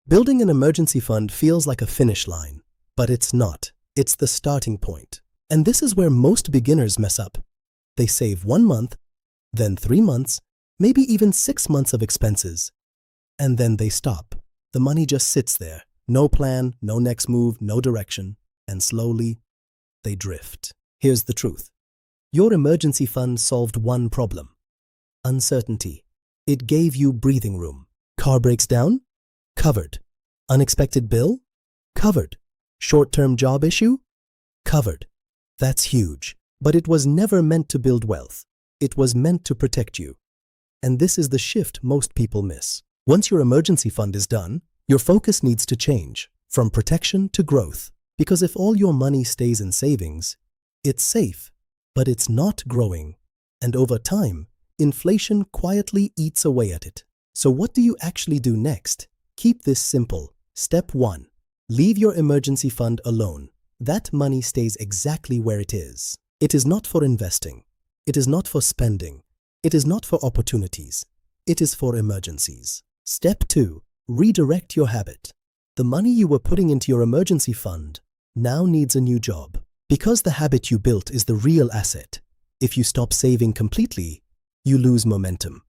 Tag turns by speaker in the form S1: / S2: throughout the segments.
S1: Building an emergency fund feels like a finish line, but it's not. It's the starting point. And this is where most beginners mess up. They save 1 month, then 3 months, maybe even 6 months of expenses. And then they stop. The money just sits there. No plan, no next move, no direction. And slowly, they drift. Here's the truth. Your emergency fund solved one problem: uncertainty. It gave you breathing room. Car breaks down? Covered. Unexpected bill? Covered. Short-term job issue? Covered. That's huge. But it was never meant to build wealth. It was meant to protect you. And this is the shift most people miss. Once your emergency fund is done, your focus needs to change from protection to growth. Because if all your money stays in savings, it's safe, but it's not growing. And over time, inflation quietly eats away at it. So what do you actually do next? Keep this simple. Step 1. Leave your emergency fund alone. That money stays exactly where it is. It is not for investing. It is not for spending. It is not for opportunities. It is for emergencies. Step 2. Redirect your habit. The money you were putting into your emergency fund now needs a new job. Because the habit you built is the real asset. If you stop saving completely, you lose momentum.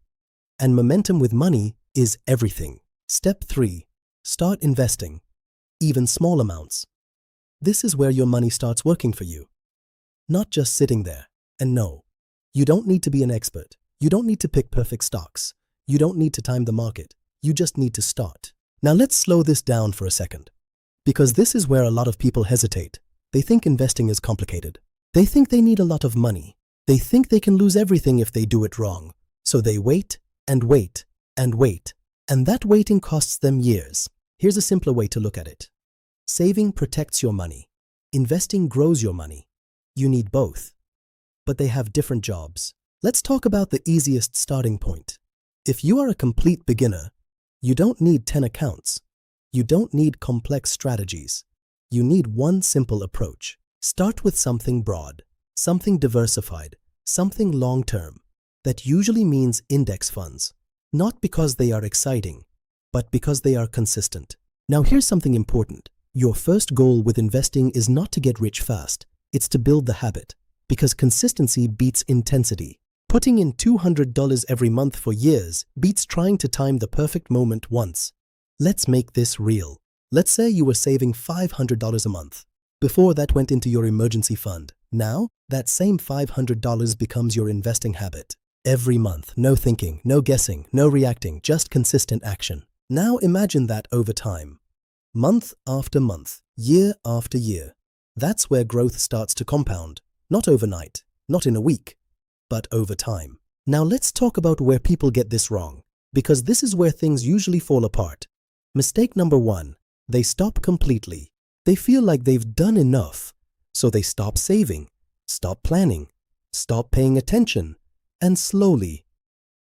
S1: And momentum with money is everything. Step 3. Start investing, even small amounts. This is where your money starts working for you. Not just sitting there. And no, you don't need to be an expert. You don't need to pick perfect stocks. You don't need to time the market. You just need to start. Now let's slow this down for a second. Because this is where a lot of people hesitate. They think investing is complicated. They think they need a lot of money. They think they can lose everything if they do it wrong. So they wait and wait and wait. And that waiting costs them years. Here's a simpler way to look at it. Saving protects your money. Investing grows your money. You need both. But they have different jobs. Let's talk about the easiest starting point. If you are a complete beginner, you don't need 10 accounts. You don't need complex strategies. You need one simple approach. Start with something broad, something diversified, something long-term. That usually means index funds. Not because they are exciting, but because they are consistent. Now here's something important. Your first goal with investing is not to get rich fast. It's to build the habit. Because consistency beats intensity. Putting in $200 every month for years beats trying to time the perfect moment once. Let's make this real. Let's say you were saving $500 a month. Before that went into your emergency fund. Now, that same $500 becomes your investing habit. Every month, no thinking, no guessing, no reacting, just consistent action. Now imagine that over time. Month after month, year after year. That's where growth starts to compound. Not overnight, not in a week, but over time. Now let's talk about where people get this wrong, because this is where things usually fall apart. Mistake number 1, they stop completely. They feel like they've done enough, so they stop saving, stop planning, stop paying attention, and slowly,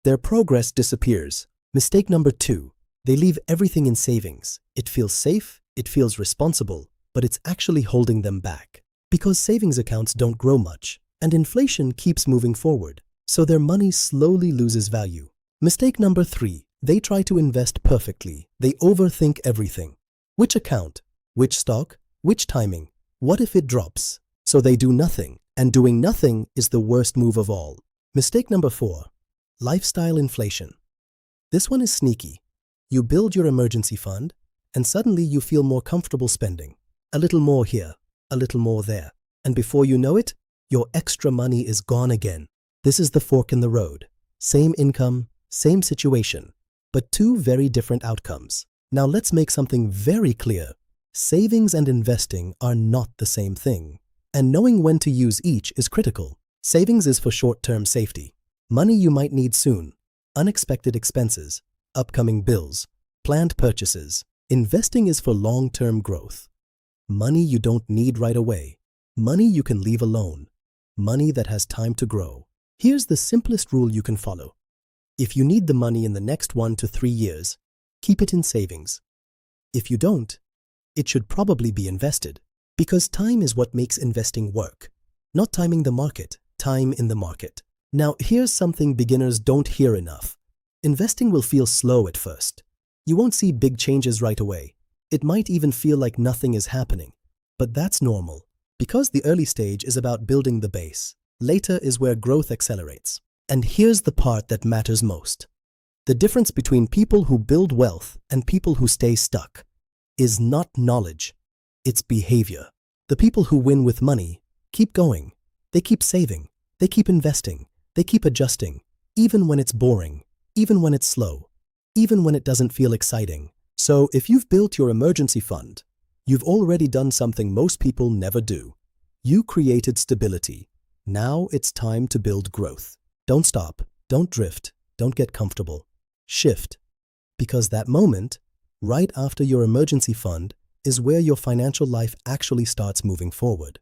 S1: their progress disappears. Mistake number 2, they leave everything in savings. It feels safe, it feels responsible, but it's actually holding them back. Because savings accounts don't grow much, and inflation keeps moving forward, so their money slowly loses value. Mistake number 3, they try to invest perfectly. They overthink everything. Which account? Which stock? Which timing? What if it drops? So they do nothing, and doing nothing is the worst move of all. Mistake number 4, lifestyle inflation. This one is sneaky. You build your emergency fund, and suddenly you feel more comfortable spending. A little more here, a little more there. And before you know it, your extra money is gone again. This is the fork in the road. Same income, same situation, but 2 very different outcomes. Now let's make something very clear. Savings and investing are not the same thing. And knowing when to use each is critical. Savings is for short-term safety. Money you might need soon. Unexpected expenses, upcoming bills, planned purchases. Investing is for long-term growth. Money you don't need right away. Money you can leave alone. Money that has time to grow. Here's the simplest rule you can follow. If you need the money in the next 1 to 3 years, keep it in savings. If you don't, it should probably be invested. Because time is what makes investing work. Not timing the market, time in the market. Now here's something beginners don't hear enough. Investing will feel slow at first. You won't see big changes right away. It might even feel like nothing is happening. But that's normal, because the early stage is about building the base. Later is where growth accelerates. And here's the part that matters most. The difference between people who build wealth and people who stay stuck is not knowledge, it's behavior. The people who win with money keep going. They keep saving. They keep investing. They keep adjusting, even when it's boring, even when it's slow, even when it doesn't feel exciting. So if you've built your emergency fund, you've already done something most people never do. You created stability. Now it's time to build growth. Don't stop. Don't drift. Don't get comfortable. Shift. Because that moment, right after your emergency fund, is where your financial life actually starts moving forward.